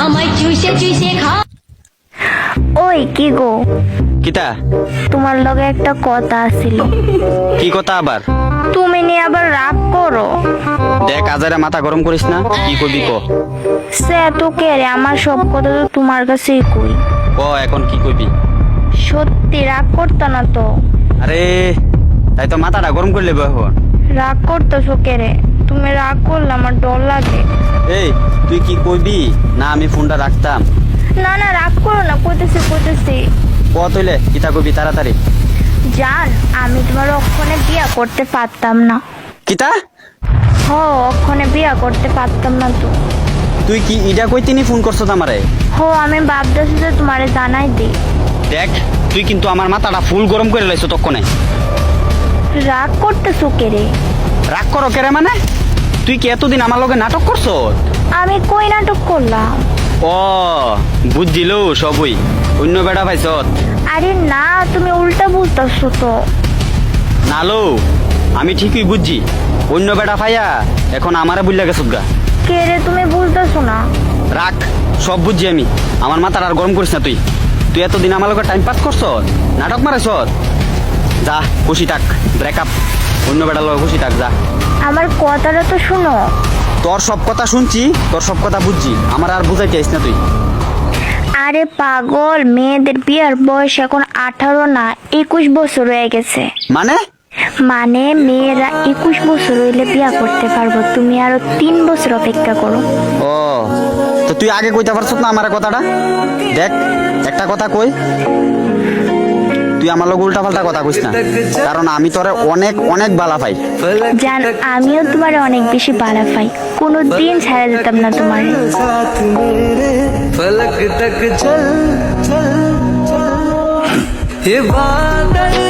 আমায় চুষে চুষে খা। ওই কি গো, কিতা? তোমার লগে একটা কথা আছিল। কি কথা আবার? তুমি নিয়ে আবার রাগ করো। দেখ আজারে মাথা গরম করিস না, কি কবি ক। সে তো কে রে, আমার সব কথা তো তোমার কাছেই কই। ও এখন কি কবি? সত্যি রাগ করতো না তো? আরে তাই তো মাথাটা গরম করলে এখন। রাগ করতেছো কে রে? তুমি রাগ করলে আমার ডর লাগে। এই তুই কি কইবি না আমি ফোনটা রাখতাম? না না রাগ করো না, কইতেছি। কত হইলে কিতা কবি তাড়াতাড়ি। জান, আমি তোমার অক্ষণে বিয়া করতে পারতাম না। কিতা? অক্ষণে বিয়া করতে পারতাম না তো। তুই কি ইডা কই তিনি ফোন করছ আমারে? আমি ভাবতেছি যে তোমারে জানাই দিই। দেখ তুই কিন্তু আমার মাথাটা ফুল গরম করে লাইছ তক্ষণে। রাগ করতেছো কে রে? রাগ করো কেরে মানে? তুই কি এতদিন আমার লগে নাটক করছ? আমি কই নাটক করলাম? ও বুঝছিল সবই, অন্য বেড়া পাইছ। আরে না, তুমি উল্টা বুঝতেছো তো। নালো আমি ঠিকই বুঝছি, অন্য বেটা ফাইয়া এখন আমারে বুঝলা গেছ গা। কে রে তুমি বুঝতেছো না? রাখ, সব বুঝছি আমি, আমার মাথার আর গরম করিস না। তুই তুই এতদিন আমার লগে টাইম পাস করছ, নাটক মারাইছ। যা খুশি থাক, ব্রেকআপ, অন্য বেটার লগে খুশি থাক যা। আমার কথাটা তো শুনো। তোর সব কথা শুনছি, তোর সব কথা বুঝছি, আমার আর বুঝাইতে আইস না তুই। আরে পাগল, মেয়েদের বিয়ার বয়স এখন 18 না 21 বছর হয়ে গেছে। মানে মেয়েরা 21 বছর হইলে বিয়া করতে পারবো। তুমি আরো 3 বছর অপেক্ষা করো। ও তো তুই আগে কইতে পারছ না আমার কথাটা? দেখ একটা কথা কই, তুই আমার লোক উল্টা পাল্টা কথা কইস না, কারণ আমি তোরে অনেক অনেক বালা পাই। জান, আমিও তোমারে অনেক বেশি ভালো পাই, কোনোদিন ছাড়া যেতাম না তোমারে। फलक तक चल चल चल ये बादल